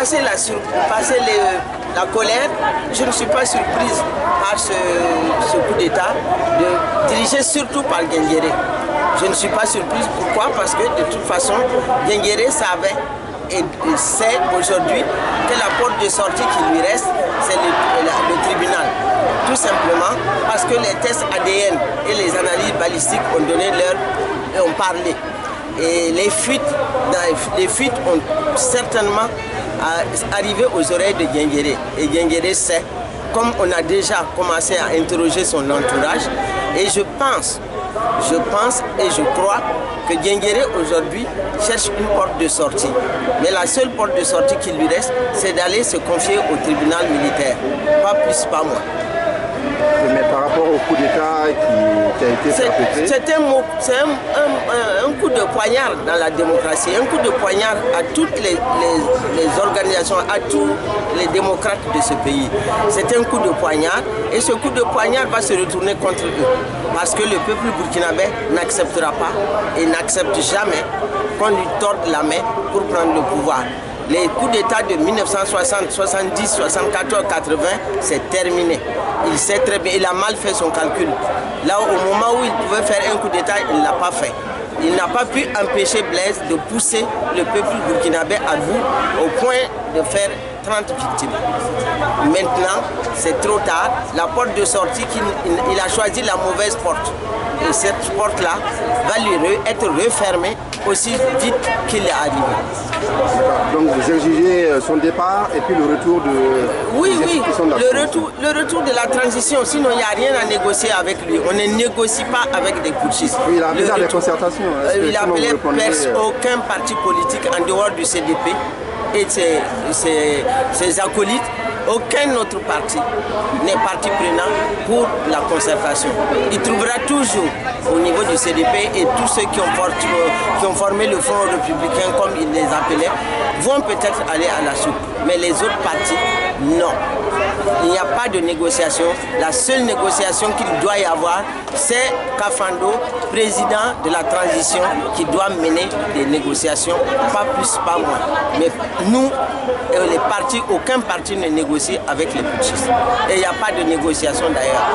passer la colère, je ne suis pas surprise par ce coup d'État dirigé surtout par Guinguéré. Je ne suis pas surprise. Pourquoi? Parce que de toute façon, Guinguéré savait et sait aujourd'hui que la porte de sortie qui lui reste, c'est le tribunal. Tout simplement parce que les tests ADN et les analyses balistiques ont parlé. Et les fuites ont certainement arrivé aux oreilles de Guinguéré. Et Guinguéré sait, comme on a déjà commencé à interroger son entourage, et je pense et je crois que Guinguéré aujourd'hui cherche une porte de sortie. Mais la seule porte de sortie qui lui reste, c'est d'aller se confier au tribunal militaire. Pas plus, pas moins. Mais par rapport au coup d'État qui a été perpétré... C'est un coup de poignard dans la démocratie, un coup de poignard à toutes les organisations, à tous les démocrates de ce pays. C'est un coup de poignard et ce coup de poignard va se retourner contre eux. Parce que le peuple burkinabé n'acceptera pas et n'accepte jamais qu'on lui torde la main pour prendre le pouvoir. Les coups d'État de 1960, 70, 74, 80, c'est terminé. Il sait très bien, il a mal fait son calcul. Là, au moment où il pouvait faire un coup d'État, il ne l'a pas fait. Il n'a pas pu empêcher Blaise de pousser le peuple burkinabé à bout au point de faire 30 victimes. Maintenant, c'est trop tard. La porte de sortie, il a choisi la mauvaise porte. Et cette porte-là va lui être refermée aussi vite qu'il est arrivé. Donc vous exigez son départ et puis le retour de... Oui, le retour de la transition, sinon il n'y a rien à négocier avec lui. On ne négocie pas avec des putschistes. Oui, il a appelé à des concertations. Il a appelé aucun parti politique en dehors du CDP et ses acolytes. Aucun autre parti n'est parti prenant pour la concertation. Il trouvera toujours au niveau du CDP et tous ceux qui ont formé le Front républicain, comme il les appelait, vont peut-être aller à la soupe. Mais les autres partis, non. Il n'y a pas de négociation. La seule négociation qu'il doit y avoir, c'est Kafando, président de la transition, qui doit mener des négociations, pas plus, pas moins. Mais nous, les partis, aucun parti ne négocie avec les putschistes. Et il n'y a pas de négociation d'ailleurs.